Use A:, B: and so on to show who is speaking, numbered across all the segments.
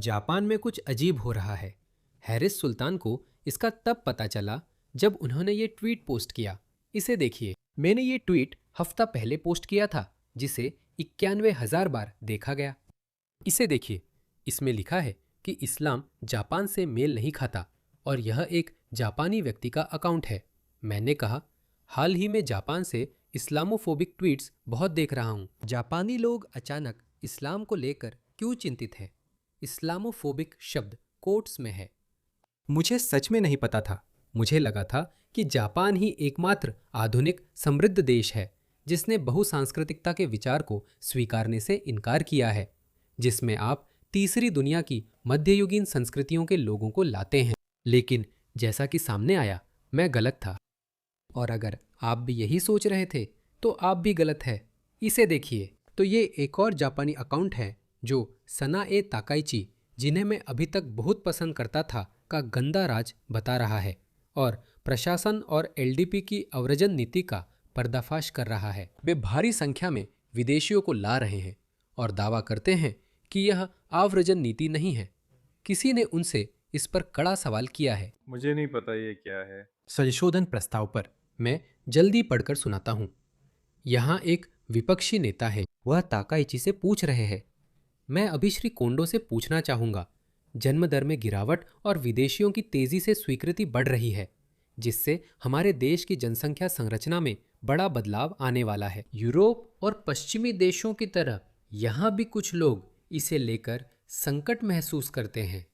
A: Japan में कुछ अजीब हो रहा है। हैरिस सुल्तान को इसका तब पता चला जब उन्होंने ये ट्वीट पोस्ट किया। इसे देखिए, मैंने ये ट्वीट हफ्ता पहले पोस्ट किया था जिसे 91,000 बार देखा गया। इसे देखिए, इसमें लिखा है कि इस्लाम जापान से मेल नहीं खाता और यह एक जापानी व्यक्ति का अकाउंट है। मैंने कहा, हाल ही में जापान से इस्लामोफोबिक ट्वीट्स बहुत देख रहा हूँ। जापानी लोग अचानक इस्लाम को लेकर क्यों चिंतित हैं? इस्लामोफोबिक शब्द कोट्स में है। मुझे सच में नहीं पता था। मुझे लगा था कि जापान ही एकमात्र आधुनिक समृद्ध देश है जिसने बहुसांस्कृतिकता के विचार को स्वीकारने से इनकार किया है, जिसमें आप तीसरी दुनिया की मध्ययुगीन संस्कृतियों के लोगों को लाते हैं। लेकिन जैसा कि सामने आया, मैं गलत था। और अगर आप भी यही सोच रहे थे तो आप भी गलत है। इसे देखिए, तो ये एक और जापानी अकाउंट है जो सनाए ताकाइची, जिन्हें मैं अभी तक बहुत पसंद करता था, का गंदा राज बता रहा है और प्रशासन और एलडीपी की अव्रजन नीति का पर्दाफाश कर रहा है। वे भारी संख्या में विदेशियों को ला रहे हैं और दावा करते हैं कि यह आव्रजन नीति नहीं है। किसी ने उनसे इस पर कड़ा सवाल किया है।
B: मुझे नहीं पता ये क्या है।
A: संशोधन प्रस्ताव पर मैं जल्दी पढ़कर सुनाता हूँ। यहाँ एक विपक्षी नेता है, वह ताकाइची से पूछ रहे हैं, मैं अभी श्री कोंडो से पूछना चाहूँगा, जन्म दर में गिरावट और विदेशियों की तेजी से स्वीकृति बढ़ रही है, जिससे हमारे देश की जनसंख्या संरचना में बड़ा बदलाव आने वाला है। यूरोप और पश्चिमी देशों की तरह यहाँ भी कुछ लोग इसे लेकर संकट महसूस करते हैं।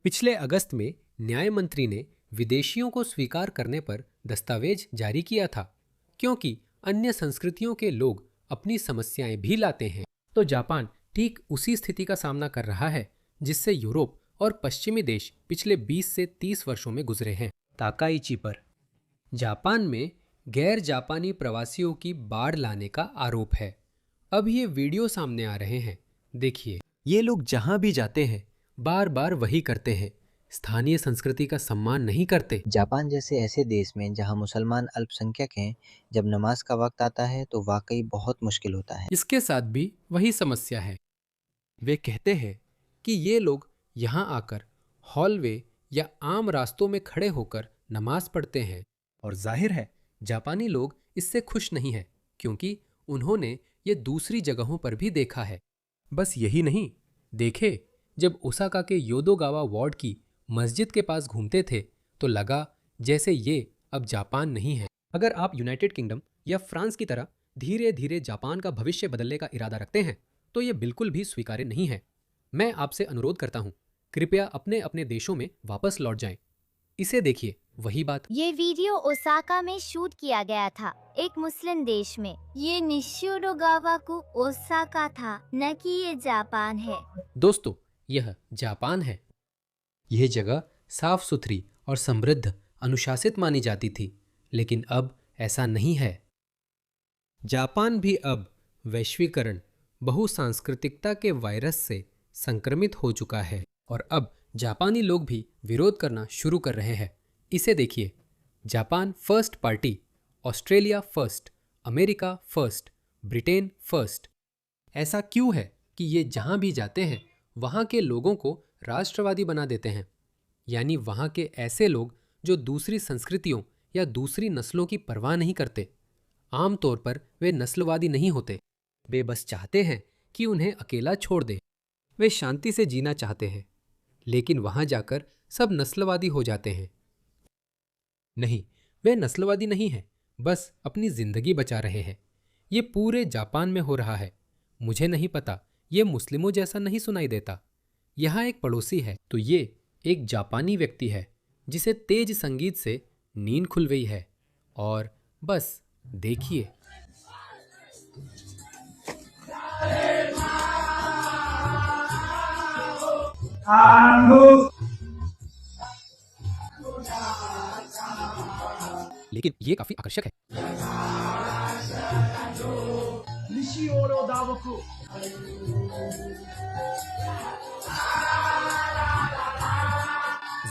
A: पिछले अगस्त में न्याय मंत्री ने विदेशियों को स्वीकार करने पर दस्तावेज जारी किया था, क्योंकि अन्य संस्कृतियों के लोग अपनी समस्याएं भी लाते हैं। तो जापान ठीक उसी स्थिति का सामना कर रहा है जिससे यूरोप और पश्चिमी देश पिछले 20 से 30 वर्षों में गुजरे हैं। ताकाइची पर जापान में गैर जापानी प्रवासियों की बाढ़ लाने का आरोप है। अब ये वीडियो सामने आ रहे हैं। देखिए, ये लोग जहां भी जाते हैं बार बार वही करते हैं, स्थानीय संस्कृति का सम्मान नहीं करते।
C: जापान जैसे ऐसे देश में जहां मुसलमान अल्पसंख्यक हैं, जब नमाज का वक्त आता है तो वाकई बहुत मुश्किल होता है।
A: इसके साथ भी वही समस्या है। वे कहते हैं कि ये लोग यहाँ आकर हॉलवे या आम रास्तों में खड़े होकर नमाज पढ़ते हैं, और जाहिर है जापानी लोग इससे खुश नहीं हैं, क्योंकि उन्होंने ये दूसरी जगहों पर भी देखा है। बस यही नहीं, देखे, जब ओसाका के योदोगावा वार्ड की मस्जिद के पास घूमते थे तो लगा जैसे ये अब जापान नहीं है। अगर आप यूनाइटेड किंगडम या फ्रांस की तरह धीरे धीरे जापान का भविष्य बदलने का इरादा रखते हैं तो ये बिल्कुल भी स्वीकार्य नहीं है। मैं आपसे अनुरोध करता हूँ, कृपया अपने अपने देशों में वापस लौट जाएं। इसे देखिए, वही बात।
D: ये वीडियो ओसाका में शूट किया गया था, एक मुस्लिम देश में। ये निशिरोगावा ओसाका था, न कि ये जापान है।
A: दोस्तों, यह जापान है। यह जगह साफ सुथरी और समृद्ध, अनुशासित मानी जाती थी, लेकिन अब ऐसा नहीं है। जापान भी अब वैश्वीकरण, बहुसांस्कृतिकता के वायरस से संक्रमित हो चुका है और अब जापानी लोग भी विरोध करना शुरू कर रहे हैं। इसे देखिए, Japan first party, Australia first, America first, Britain first. ऐसा क्यों है कि ये जहां भी जाते हैं वहां के लोगों को राष्ट्रवादी बना देते हैं, यानी वहां के ऐसे लोग जो दूसरी संस्कृतियों या दूसरी नस्लों की परवाह नहीं करते। आमतौर पर वे नस्लवादी नहीं होते, वे बस चाहते हैं कि उन्हें अकेला छोड़ दें। वे शांति से जीना चाहते हैं, लेकिन वहां जाकर सब नस्लवादी हो जाते हैं। नहीं, वे नस्लवादी नहीं हैं, बस अपनी जिंदगी बचा रहे हैं। ये पूरे जापान में हो रहा है। मुझे नहीं पता, ये मुस्लिमों जैसा नहीं सुनाई देता। यहाँ एक पड़ोसी है, तो ये एक जापानी व्यक्ति है जिसे तेज संगीत से नींद खुल गई है, और बस देखिए। लेकिन ये काफी आकर्षक है।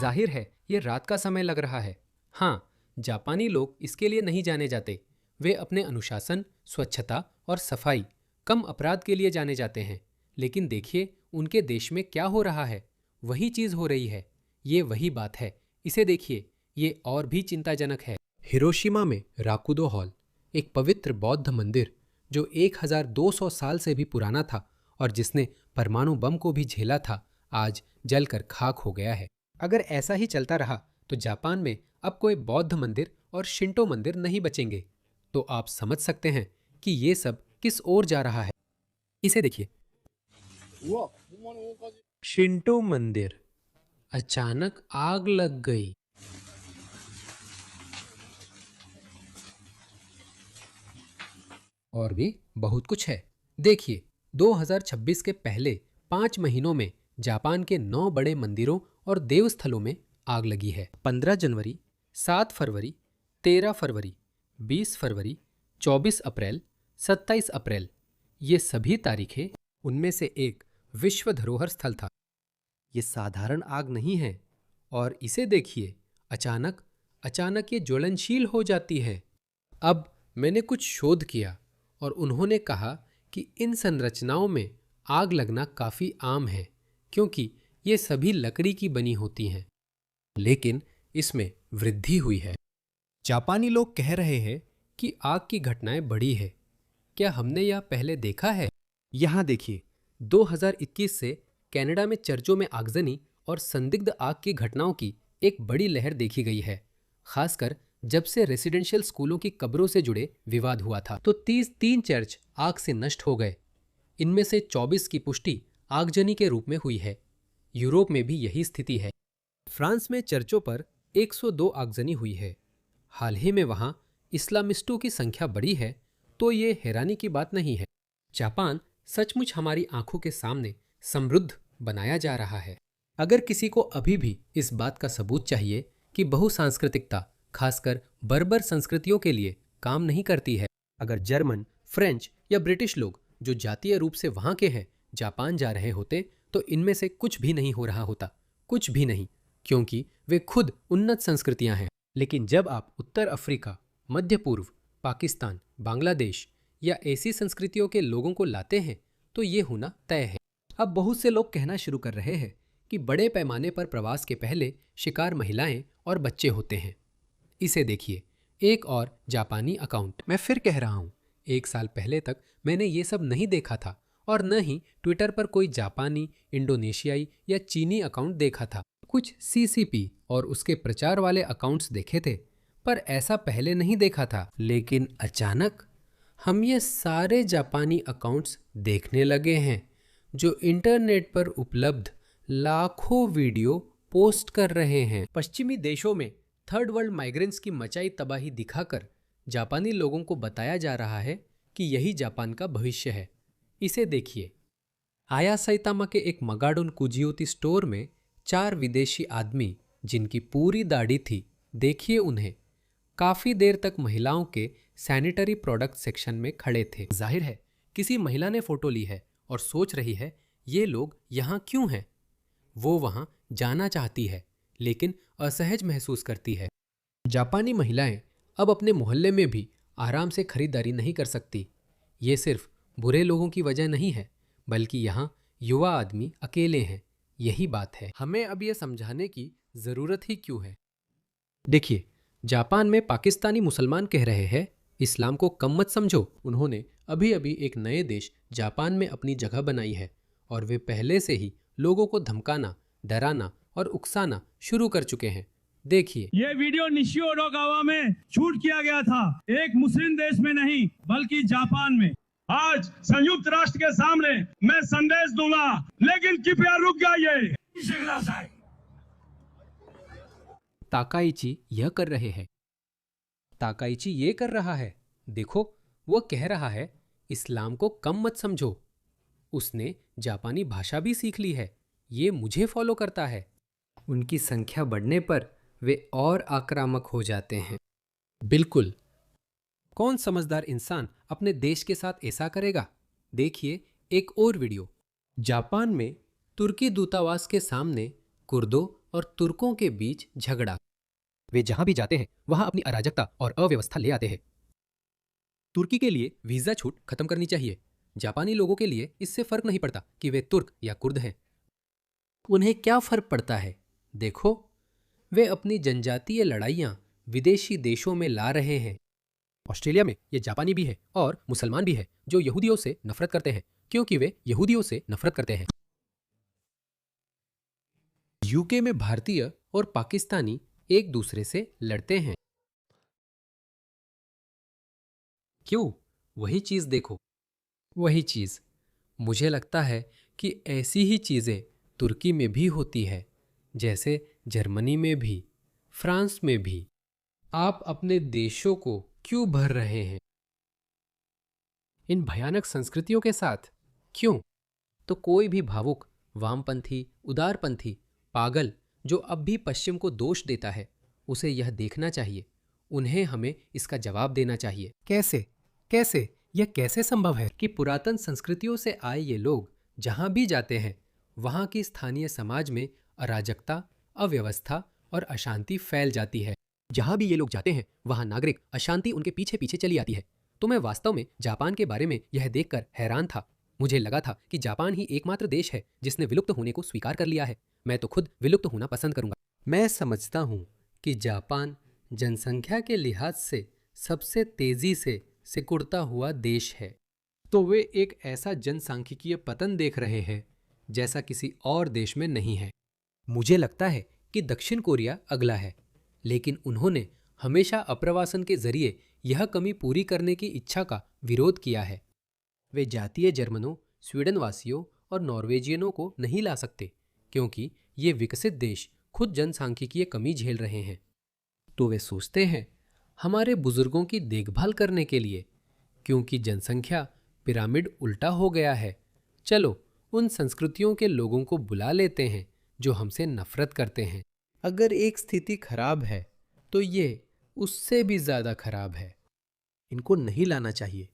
A: जाहिर है ये रात का समय लग रहा है। हाँ, जापानी लोग इसके लिए नहीं जाने जाते। वे अपने अनुशासन, स्वच्छता और सफाई, कम अपराध के लिए जाने जाते हैं। लेकिन देखिए उनके देश में क्या हो रहा है। वही चीज हो रही है। ये वही बात है। इसे देखिए, ये और भी चिंताजनक है। हिरोशिमा में राकुदो हॉल, एक पवित्र बौद्ध मंदिर जो 1200 साल से भी पुराना था और जिसने परमाणु बम को भी झेला था, आज जलकर खाक हो गया है। अगर ऐसा ही चलता रहा तो जापान में अब कोई बौद्ध मंदिर और शिंटो मंदिर नहीं बचेंगे। तो आप समझ सकते हैं कि ये सब किस ओर जा रहा है। इसे देखिए, शिंटो मंदिर, अचानक आग लग गई। और भी बहुत कुछ है। देखिए, 2026 के पहले 5 महीनों में जापान के 9 बड़े मंदिरों और देवस्थलों में आग लगी है। 15 जनवरी, 7 फरवरी, 13 फरवरी, 20 फरवरी, 24 अप्रैल, 27 अप्रैल, ये सभी तारीखें, उनमें से एक विश्व धरोहर स्थल था। ये साधारण आग नहीं है। और इसे देखिए, अचानक ये ज्वलनशील हो जाती है। अब मैंने कुछ शोध किया और उन्होंने कहा कि इन संरचनाओं में आग लगना काफ़ी आम है क्योंकि ये सभी लकड़ी की बनी होती हैं। लेकिन इसमें वृद्धि हुई है। जापानी लोग कह रहे हैं कि आग की घटनाएं बढ़ी है। क्या हमने यह पहले देखा है? यहाँ देखिए, 2021 से कनाडा में चर्चों में आगजनी और संदिग्ध आग की घटनाओं की एक बड़ी लहर देखी गई है, खासकर जब से रेसिडेंशियल स्कूलों की कब्रों से जुड़े विवाद हुआ था। तो 33 चर्च आग से नष्ट हो गए। इनमें से 24 की पुष्टि आगजनी के रूप में हुई है। यूरोप में भी यही स्थिति है। फ्रांस में चर्चों पर 102 आगजनी हुई है। हाल ही में वहां इस्लामिस्टों की संख्या बढ़ी है, तो ये हैरानी की बात नहीं है। जापान सचमुच हमारी आंखों के सामने समृद्ध बनाया जा रहा है। अगर किसी को अभी भी इस बात का सबूत चाहिए कि बहुसांस्कृतिकता खासकर बर्बर संस्कृतियों के लिए काम नहीं करती है, अगर जर्मन, फ्रेंच या ब्रिटिश लोग जो जातीय रूप से वहां के हैं जापान जा रहे होते, तो इनमें से कुछ भी नहीं हो रहा होता। कुछ भी नहीं, क्योंकि वे खुद उन्नत संस्कृतियां हैं। लेकिन जब आप उत्तर अफ्रीका, मध्य पूर्व, पाकिस्तान, बांग्लादेश या ऐसी संस्कृतियों के लोगों को लाते हैं तो ये होना तय है। अब बहुत से लोग कहना शुरू कर रहे हैं कि बड़े पैमाने पर प्रवास के पहले शिकार महिलाएं और बच्चे होते हैं। इसे देखिए, एक और जापानी अकाउंट। मैं फिर कह रहा हूँ, 1 साल पहले तक मैंने ये सब नहीं देखा था और न ही ट्विटर पर कोई जापानी, इंडोनेशियाई या चीनी अकाउंट देखा था। कुछ सीसीपी और उसके प्रचार वाले अकाउंट्स देखे थे, पर ऐसा पहले नहीं देखा था। लेकिन अचानक हम ये सारे जापानी अकाउंट्स देखने लगे हैं जो इंटरनेट पर उपलब्ध लाखों वीडियो पोस्ट कर रहे हैं। पश्चिमी देशों में थर्ड वर्ल्ड माइग्रेंट्स की मचाई तबाही दिखाकर जापानी लोगों को बताया जा रहा है कि यही जापान का भविष्य है। इसे देखिए, आया साइतामा के एक मगाडोन कुजियोती स्टोर में 4 विदेशी आदमी जिनकी पूरी दाढ़ी थी, देखिए उन्हें, काफ़ी देर तक महिलाओं के सैनिटरी प्रोडक्ट सेक्शन में खड़े थे। जाहिर है किसी महिला ने फोटो ली है और सोच रही है ये लोग यहाँ क्यों हैं। वो वहाँ जाना चाहती है लेकिन असहज महसूस करती है। जापानी महिलाएं अब अपने मोहल्ले में भी आराम से खरीदारी नहीं कर सकती। ये सिर्फ बुरे लोगों की वजह नहीं है, बल्कि यहाँ युवा आदमी अकेले हैं। यही बात है। हमें अब ये समझाने की ज़रूरत ही क्यों है। देखिए, जापान में पाकिस्तानी मुसलमान कह रहे हैं इस्लाम को कम मत समझो। उन्होंने अभी अभी एक नए देश जापान में अपनी जगह बनाई है और वे पहले से ही लोगों को धमकाना, डराना और उकसाना शुरू कर चुके हैं। देखिए,
E: ये वीडियो निशिओरोगावा में शूट किया गया था, एक मुस्लिम देश में नहीं बल्कि जापान में। आज संयुक्त राष्ट्र के सामने मैं संदेश दूंगा, लेकिन कृपया रुक जाइए।
A: ताकाइची यह कर रहे हैं। ताकाइची ये कर रहा है। देखो, वह कह रहा है इस्लाम को कम मत समझो। उसने जापानी भाषा भी सीख ली है। ये मुझे फॉलो करता है। उनकी संख्या बढ़ने पर वे और आक्रामक हो जाते हैं। बिल्कुल, कौन समझदार इंसान अपने देश के साथ ऐसा करेगा? देखिए एक और वीडियो। जापान में तुर्की दूतावास के सामने कुर्दों और तुर्कों के बीच झगड़ा। वे जहां भी जाते हैं वहां अपनी अराजकता और अव्यवस्था ले आते हैं। तुर्की के लिए वीजा छूट खत्म करनी चाहिए। जापानी लोगों के लिए इससे फर्क नहीं पड़ता कि वे तुर्क या कुर्द हैं। उन्हें क्या फर्क पड़ता है? देखो, वे अपनी जनजातीय लड़ाइयाँ विदेशी देशों में ला रहे हैं। ऑस्ट्रेलिया में ये जापानी भी है और मुसलमान भी है जो यहूदियों से नफरत करते हैं, क्योंकि वे यहूदियों से नफरत करते हैं। यूके में भारतीय और पाकिस्तानी एक दूसरे से लड़ते हैं। क्यों? वही चीज देखो। वही चीज। मुझे लगता है कि ऐसी ही चीजें तुर्की में भी होती है, जैसे जर्मनी में भी, फ्रांस में भी। आप अपने देशों को क्यों भर रहे हैं इन भयानक संस्कृतियों के साथ? क्यों? तो कोई भी भावुक, वामपंथी, उदारपंथी, पागल जो अब भी पश्चिम को दोष देता है, उसे यह देखना चाहिए। उन्हें हमें इसका जवाब देना चाहिए। कैसे? कैसे? यह कैसे संभव है कि पुरातन संस्कृतियों से आए ये लोग जहां भी जाते हैं, वहां की स्थानीय समाज में अराजकता, अव्यवस्था और अशांति फैल जाती है। जहां भी ये लोग जाते हैं, वहां नागरिक अशांति उनके पीछे पीछे चली आती है। तो मैं वास्तव में जापान के बारे में यह देखकर हैरान था। मुझे लगा था कि जापान ही एकमात्र देश है जिसने विलुप्त होने को स्वीकार कर लिया है। मैं तो खुद विलुप्त होना पसंद करूंगा। मैं समझता हूं कि जापान जनसंख्या के लिहाज से सबसे तेजी से सिकुड़ता हुआ देश है। तो वे एक ऐसा जनसांख्यिकीय पतन देख रहे हैं जैसा किसी और देश में नहीं है। मुझे लगता है कि दक्षिण कोरिया अगला है, लेकिन उन्होंने हमेशा अप्रवासन के जरिए यह कमी पूरी करने की इच्छा का विरोध किया है। वे जातीय जर्मनों, स्वीडन वासियों और नॉर्वेजियनों को नहीं ला सकते, क्योंकि ये विकसित देश खुद जनसांख्यिकीय कमी झेल रहे हैं। तो वे सोचते हैं हमारे बुजुर्गों की देखभाल करने के लिए, क्योंकि जनसंख्या पिरामिड उल्टा हो गया है। चलो उन संस्कृतियों के लोगों को बुला लेते हैं जो हमसे नफरत करते हैं। अगर एक स्थिति खराब है तो ये उससे भी ज्यादा खराब है। इनको नहीं लाना चाहिए।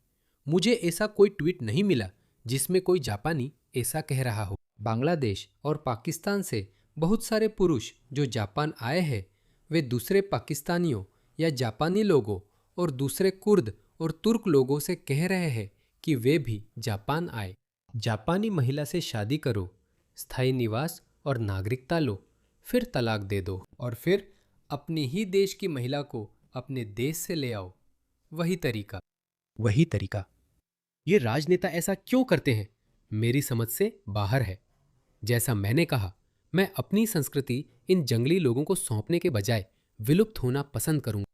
A: मुझे ऐसा कोई ट्वीट नहीं मिला जिसमें कोई जापानी ऐसा कह रहा हो। बांग्लादेश और पाकिस्तान से बहुत सारे पुरुष जो जापान आए हैं, वे दूसरे पाकिस्तानियों या जापानी लोगों और दूसरे कुर्द और तुर्क लोगों से कह रहे हैं कि वे भी जापान आए। जापानी महिला से शादी करो, स्थायी निवास और नागरिकता लो, फिर तलाक दे दो और फिर अपनी ही देश की महिला को अपने देश से ले आओ। वही तरीका। वही तरीका। ये राजनेता ऐसा क्यों करते हैं? मेरी समझ से बाहर है। जैसा मैंने कहा, मैं अपनी संस्कृति इन जंगली लोगों को सौंपने के बजाय विलुप्त होना पसंद करूंगा।